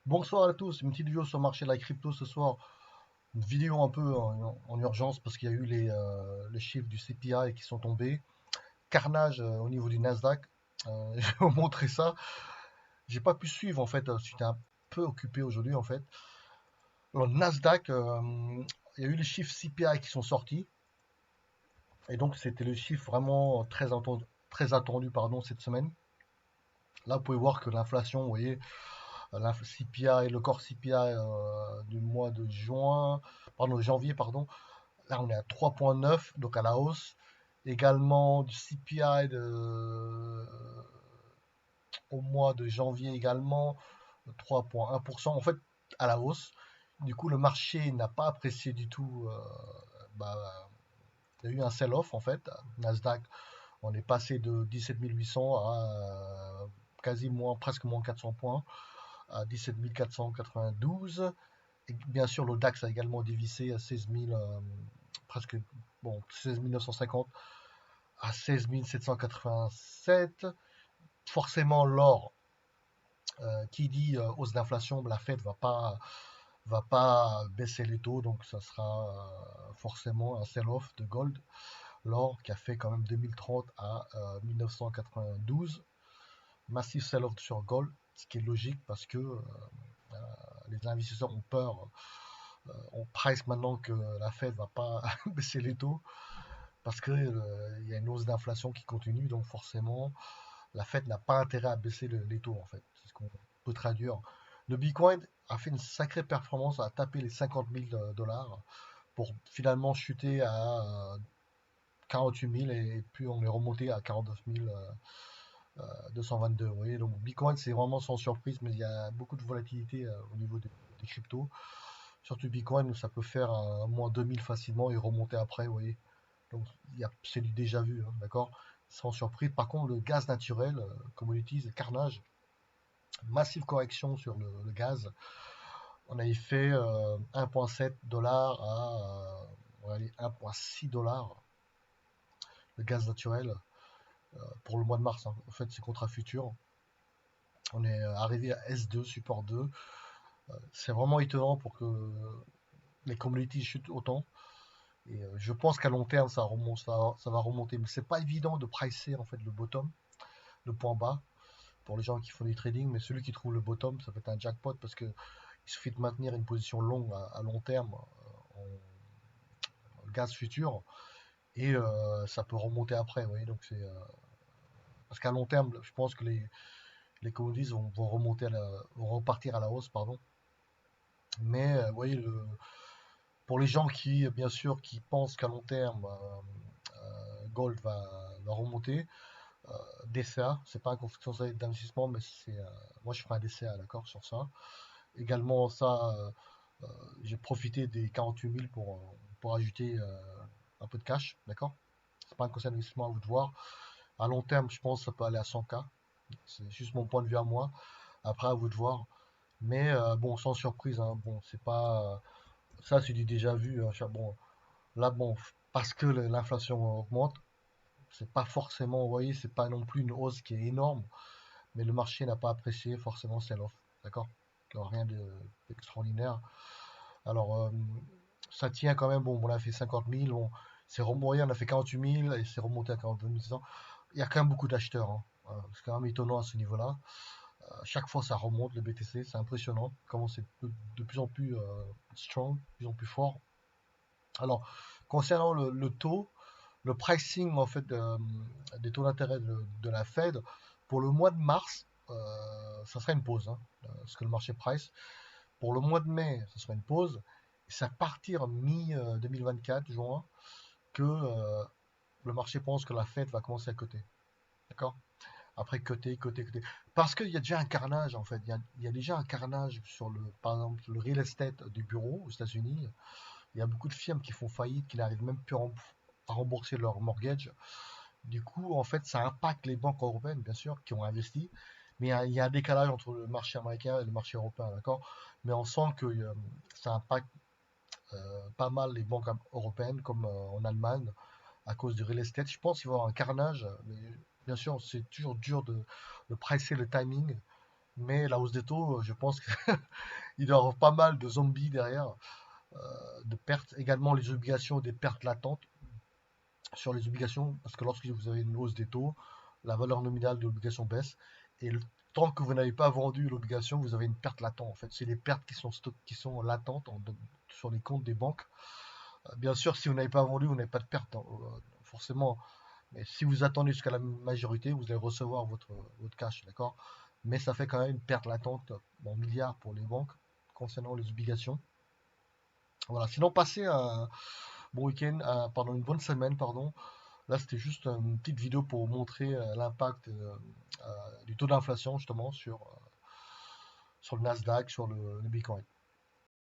Bonsoir à tous, une petite vidéo sur le marché de la crypto ce soir. Une vidéo un peu en urgence parce qu'il y a eu les chiffres du CPI qui sont tombés. Carnage au niveau du Nasdaq. Je vais vous montrer ça. J'ai pas pu suivre en fait, j'étais un peu occupé aujourd'hui en fait. Alors, le Nasdaq, il y a eu les chiffres CPI qui sont sortis. Et donc c'était le chiffre vraiment très attendu pardon, cette semaine. Là, vous pouvez voir que l'inflation, vous voyez, la CPI, le corps CPI du mois de janvier, pardon. Là, on est à 3,9, donc à la hausse. Également du CPI au mois de janvier également, 3,1%. En fait, à la hausse. Du coup, le marché n'a pas apprécié du tout. Bah, il y a eu un sell-off en fait. Nasdaq, on est passé de 17 800 à quasi moins, presque moins 400 points, à 17 492. Et bien sûr, le DAX a également dévissé à 16 000, presque bon, 16 950 à 16 787. Forcément, l'or, qui dit hausse d'inflation, la Fed va pas baisser les taux, donc ça sera forcément un sell-off de gold. L'or qui a fait quand même 2030 à 1992, massif sell-off sur gold, ce qui est logique parce que les investisseurs ont peur. On price maintenant que la Fed va pas baisser les taux parce qu'il y a une hausse d'inflation qui continue, donc forcément, la Fed n'a pas intérêt à baisser les taux, en fait. C'est ce qu'on peut traduire. Le Bitcoin a fait une sacrée performance, a tapé les 50 000 dollars pour finalement chuter à 48 000 et puis on est remonté à 49 222. Vous voyez, donc Bitcoin, c'est vraiment sans surprise, mais il y a beaucoup de volatilité au niveau des cryptos. Surtout Bitcoin, où ça peut faire un moins 2000 facilement et remonter après, vous voyez. Donc c'est du déjà vu, hein, d'accord? Sans surprise. Par contre, le gaz naturel, commodities, carnage, massive correction sur le gaz. On avait fait 1,7 dollars à on va aller 1,6 dollars le gaz naturel pour le mois de mars, hein. En fait, c'est contrat futur. On est arrivé à S2, support 2. C'est vraiment étonnant pour que les commodities chutent autant. Et je pense qu'à long terme, ça remonte, ça va remonter. Mais c'est pas évident de pricer en fait le bottom, le point bas, pour les gens qui font du trading. Mais celui qui trouve le bottom, ça peut être un jackpot parce que il suffit de maintenir une position longue à long terme en gaz futur et ça peut remonter après. Vous voyez, donc c'est parce qu'à long terme, je pense que les commodities vont remonter vont repartir à la hausse, pardon. Mais vous voyez, pour les gens qui, bien sûr, qui pensent qu'à long terme, gold va remonter, DCA, c'est pas un conseil d'investissement, mais moi je ferai un DCA, d'accord, sur ça. Également, ça, j'ai profité des 48 000 pour ajouter un peu de cash, d'accord. C'est pas un conseil d'investissement, à vous de voir. À long terme, je pense que ça peut aller à 100K. C'est juste mon point de vue à moi. Après, à vous de voir. Mais bon, sans surprise, hein, bon, c'est pas. Ça, c'est du déjà vu, hein. Bon, là, bon, parce que l'inflation augmente, c'est pas forcément, vous voyez, c'est pas non plus une hausse qui est énorme, mais le marché n'a pas apprécié forcément sell-off. D'accord? Alors, rien d'extraordinaire. Alors, ça tient quand même, bon, on a fait 50 000, c'est remonté, on a fait 48 000 et c'est remonté à 42 600. Il y a quand même beaucoup d'acheteurs, hein. Voilà, c'est quand même étonnant à ce niveau-là. À chaque fois, ça remonte le BTC, c'est impressionnant comment c'est de plus en plus strong, de plus en plus fort. Alors, concernant le taux, le pricing en fait des taux d'intérêt de la Fed pour le mois de mars, ça sera une pause, hein, ce que le marché price. Pour le mois de mai, ce sera une pause. Et c'est à partir mi-2024, juin, que le marché pense que la Fed va commencer à coter. D'accord? Après coter, coter, coter. Parce qu'il y a déjà un carnage en fait. Il y a déjà un carnage sur par exemple, le real estate du bureau aux États-Unis. Il y a beaucoup de firmes qui font faillite, qui n'arrivent même plus à rembourser leur mortgage. Du coup, en fait, ça impacte les banques européennes, bien sûr, qui ont investi. Mais il y a un décalage entre le marché américain et le marché européen, d'accord? Mais on sent que ça impacte pas mal les banques européennes, comme en Allemagne, à cause du real estate. Je pense qu'il va y avoir un carnage, mais bien sûr, c'est toujours dur de pricer le timing. Mais la hausse des taux, je pense qu'il doit y avoir pas mal de zombies derrière, de pertes. Également les obligations, des pertes latentes sur les obligations, parce que lorsque vous avez une hausse des taux, la valeur nominale de l'obligation baisse. Et le temps que vous n'avez pas vendu l'obligation, vous avez une perte latente. En fait, c'est les pertes qui sont latentes sur les comptes des banques. Bien sûr, si vous n'avez pas vendu, vous n'avez pas de perte, hein, forcément. Mais si vous attendez jusqu'à la majorité, vous allez recevoir votre cash, d'accord? Mais ça fait quand même une perte latente en milliards pour les banques concernant les obligations. Voilà. Sinon, passez un bon week-end, pardon, une bonne semaine, pardon. Là, c'était juste une petite vidéo pour montrer l'impact du taux d'inflation justement sur le Nasdaq, sur le Bitcoin.